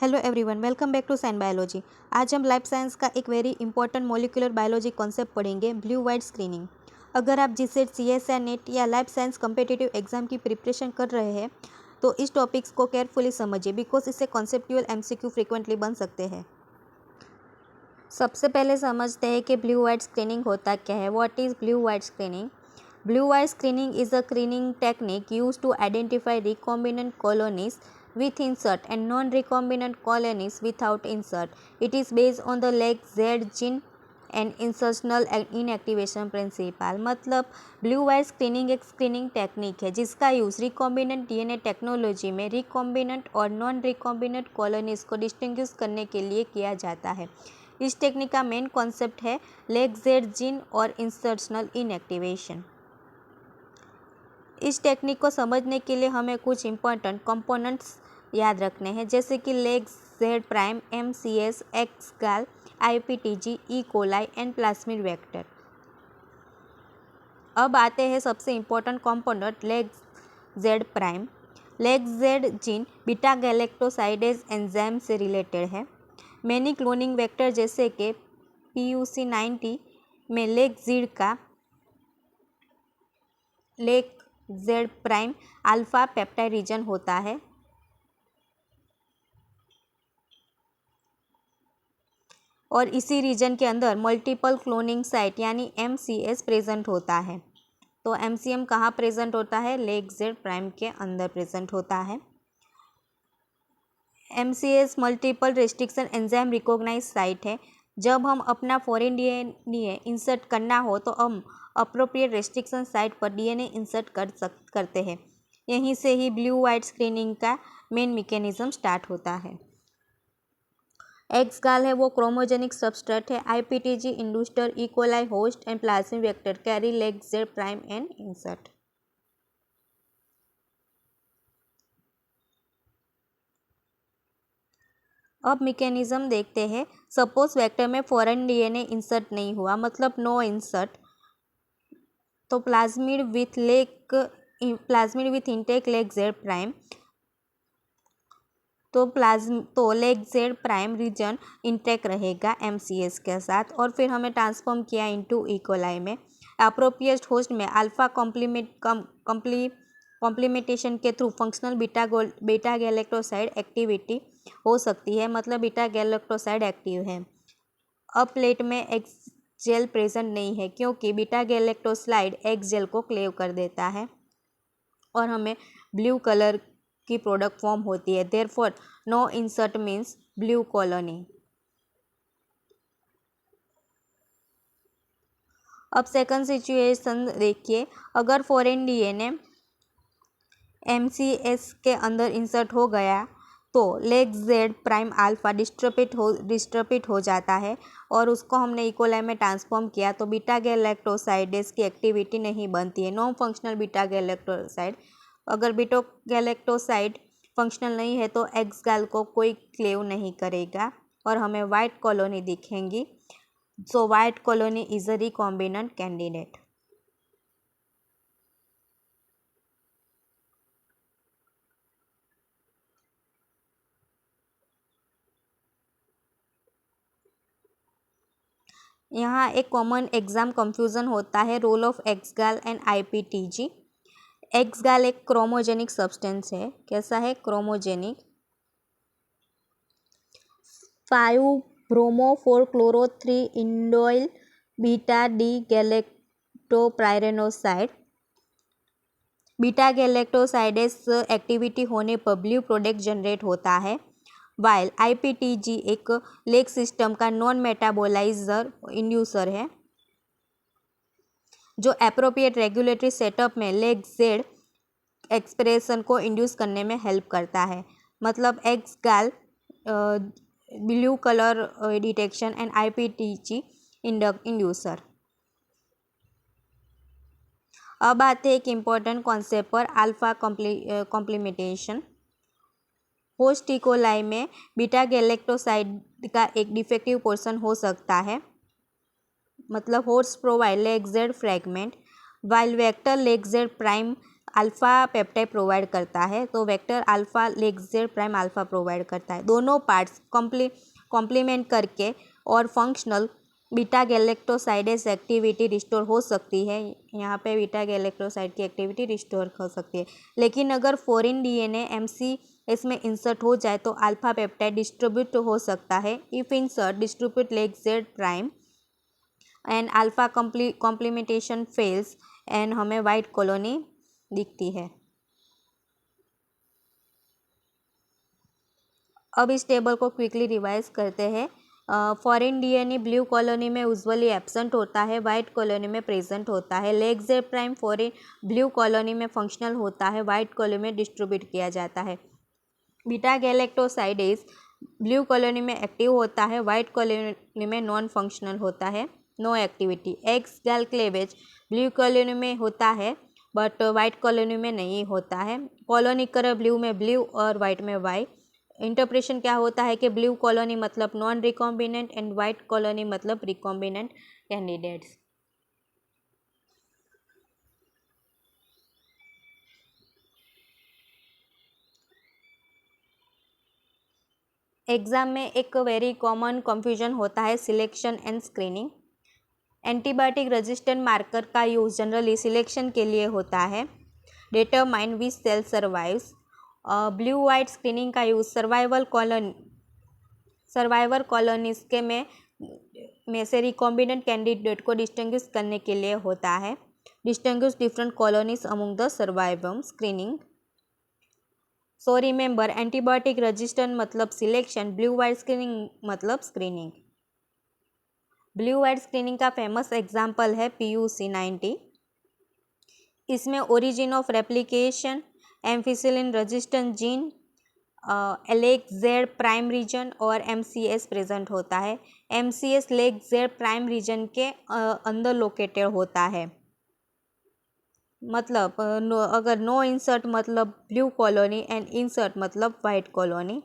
Hello everyone, welcome back to sign biology. आज हम life science का एक very important molecular biology concept पढ़ेंगे, ब्लू वाइट स्क्रीनिंग। अगर आप जीसेट, सीएसआई, नेट या लाइफ साइंस कम्पिटिटिव एग्जाम की प्रिपरेशन कर रहे हैं तो इस टॉपिक्स को केयरफुली समझिए, बिकॉज इससे कॉन्सेप्चुअल एमसीक्यू फ्रिक्वेंटली बन सकते हैं। सबसे पहले समझते हैं कि ब्लू वाइट स्क्रीनिंग होता क्या है। What is blue white screening? Blue white screening is a screening technique used to identify recombinant colonies with insert and non-recombinant colonies without insert. It is based on the LEG-Z gene and insertional inactivation principle. मतलब blue white screening एक screening technique है जिसका use recombinant DNA technology में recombinant और non recombinant colonies को distinguish करने के लिए किया जाता है। इस टेक्निक का मेन कॉन्सेप्ट है LEG-Z जीन और इंसर्शनल इनएक्टिवेशन। इस टेक्निक को समझने के लिए हमें कुछ इंपॉर्टेंट कंपोनेंट्स याद रखने हैं, जैसे कि lac Z prime, MCS, X gal, IPTG, E coli and plasmid vector. अब आते हैं सबसे important component lac Z prime. Lac Z gene beta galactosidase enzyme से रिलेटेड है। मैनी क्लोनिंग वेक्टर जैसे कि PUC90 में लेग जेड का lac Z prime alpha peptide region होता है और इसी रीजन के अंदर मल्टीपल क्लोनिंग साइट यानी MCS प्रेजेंट होता है। तो MCM कहाँ प्रेजेंट होता है? लेग जेड प्राइम के अंदर प्रेजेंट होता है। MCS multiple restriction enzyme recognise site है। जब हम अपना फॉरेन डीएनए इंसर्ट करना हो तो हम अप्रोप्रिएट रेस्ट्रिक्शन साइट पर डीएनए इंसर्ट करते हैं। यहीं से ही ब्लू वाइट स्क्रीनिंग का मेन मैकेनिज्म स्टार्ट होता है। एक्सगाल है वो क्रोमोजेनिक सबस्ट्रेट है। IPTG inducer, E coli host and plasmid vector carry lac Z prime and insert. अब मैकेनिज्म देखते हैं। सपोज वेक्टर में फॉरेन डीएनए इंसर्ट नहीं हुआ, मतलब नो इंसर्ट, तो plasmid with intact lac Z prime, तो lac Z prime reason intake रहेगा MCS के साथ। और फिर हमें ट्रांसफॉर्म किया इनटू ई कोलाई में। अप्रोप्रिएट होस्ट में अल्फा कॉम्प्लीमेंटेशन के through functional beta galactoside activity हो सकती है, मतलब बीटा गैलेक्टोसाइड एक्टिव है। अब प्लेट में एक्स जेल प्रेजेंट नहीं है क्योंकि बीटा गैलेक्टोसाइड एक्स जेल को क्लेव कर देता है और हमें ब्लू कलर की प्रोडक्ट फॉर्म होती है। Therefore no insert means blue colony. अब सेकंड सिचुएशन देखिए। अगर फॉरेन डीएनए MCS के अंदर इंसर्ट हो गया तो लेग जेड प्राइम अल्फा डिस्ट्रपिट हो जाता है और उसको हमने ई कोलाई में ट्रांसफॉर्म किया तो बीटा गैलेक्टोसाइडेज की एक्टिविटी नहीं बनती है, नॉन फंक्शनल बीटा गैलेक्टोसाइड। अगर बीटा गैलेक्टोसाइड फंक्शनल नहीं है तो एक्सगाल को कोई क्लेव नहीं करेगा और हमें वाइट कॉलोनी दिखेंगी। So white colony is a recombinant candidate. यहाँ एक कॉमन एग्जाम कंफ्यूजन होता है, role of X gal and IPTG। X gal एक क्रोमोजेनिक सब्सटेंस है। कैसा है? Chromogenic. 5 bromo 4 chloro 3 indolyl beta D galactopyranoside. Beta galactosidase activity होने पर ब्लू प्रोडक्ट जनरेट होता है, वाइल IPTG एक लेग सिस्टम का नॉन मेटाबोलाइजर इंड्यूसर है जो एप्रोप्रिएट रेगुलेटरी सेटअप में लेग जेड एक्सप्रेशन को इंड्यूस करने में हेल्प करता है। मतलब X gal blue colour detection and IPTG inducer. अब आते हैं एक इम्पॉर्टेंट कॉन्सेप्ट पर, alpha complementation. Host E coli में बीटा गैलेक्टोसाइड का एक डिफेक्टिव पोर्शन हो सकता है, मतलब host provide lac Z fragment while vector lac Z prime alpha peptide provide करता है, तो vector alpha lac Z prime alpha provide करता है। दोनों पार्ट्स कॉम्प्लीमेंट करके और functional beta galactosidase activity restore हो सकती है। यहाँ पे बीटा गैलेक्टोसाइड की एक्टिविटी रिस्टोर हो सकती है। लेकिन अगर फॉरेन डीएनए एमसीएस में इंसर्ट हो जाए तो अल्फ़ा पेप्टाइड डिस्ट्रीब्यूट हो सकता है। If insert distribute leg Z prime and alpha complementation fails and हमें वाइट कॉलोनी दिखती है। अब इस टेबल को क्विकली रिवाइज करते हैं। फॉरेन डीएनए ब्लू कॉलोनी में यूजुअली एब्सेंट होता है, वाइट कॉलोनी में प्रेजेंट होता है। Leg Z prime foreign blue colony में फंक्शनल होता है, वाइट कॉलोनी में डिस्ट्रीब्यूट किया जाता है। बीटा गैलेक्टोसाइडेज ब्लू कॉलोनी में एक्टिव होता है, वाइट कॉलोनी में नॉन फंक्शनल होता है, नो एक्टिविटी। एक्स गैल क्लेवेज ब्लू कॉलोनी में होता है बट वाइट कॉलोनी में नहीं होता है। कॉलोनी कलर ब्लू में ब्लू और वाइट में वाइट। इंटरप्रेशन क्या होता है कि ब्लू कॉलोनी मतलब non recombinant and white colony मतलब रिकॉम्बिनेंट कैंडिडेट्स। एग्ज़ाम में एक वेरी कॉमन कंफ्यूजन होता है selection and screening. Antibiotic resistant marker का यूज़ जनरली सिलेक्शन के लिए होता है। Determine which cell survives. Blue white screening का यूज़ सर्वाइवर कॉलोनीज के में से रिकॉम्बिनेंट कैंडिडेट को डिस्टिंग्विश करने के लिए होता है। Distinguish different colonies among the survivors screening. So remember, antibiotic resistant मतलब सिलेक्शन, ब्लू वाइट स्क्रीनिंग मतलब स्क्रीनिंग। ब्लू वाइट स्क्रीनिंग का फेमस एग्जाम्पल है PUC 90। इसमें origin of replication ampicillin resistant gene lac Z prime region और MCS present होता है। MCS lac Z prime region के अंदर लोकेटेड होता है। मतलब अगर नो इंसर्ट मतलब ब्लू कॉलोनी एंड इंसर्ट मतलब वाइट कॉलोनी।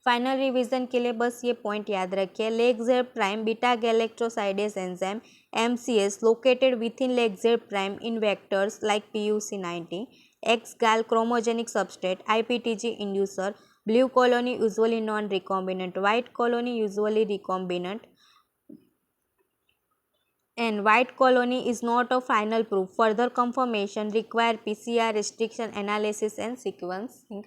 फाइनल रिवीजन के लिए बस ये पॉइंट याद रखिए। Leg Z prime beta galactosidase enzyme MCS located with in leg Z prime in vectors like PUC 90। X gal chromogenic substrate IPTG inducer. Blue colony usually non-recombinant, white colony usually recombinant, and white colony is not a final proof. Further confirmation require PCR restriction analysis and sequencing.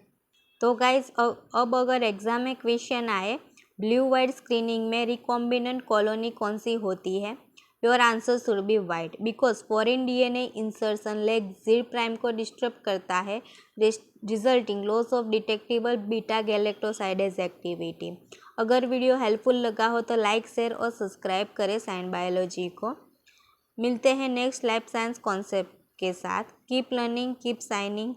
तो guys अब अगर exam में question आए blue white screening में recombinant colony कौन सी होती है, your answer should be white because foreign DNA insertion leg Z prime को डिस्टर्ब करता है, resulting loss of detectable beta galactosidase activity. अगर वीडियो हेल्पफुल लगा हो तो लाइक शेयर और सब्सक्राइब करें साइंस बायोलॉजी को। मिलते हैं नेक्स्ट लाइफ साइंस कॉन्सेप्ट के साथ। Keep learning, keep signing.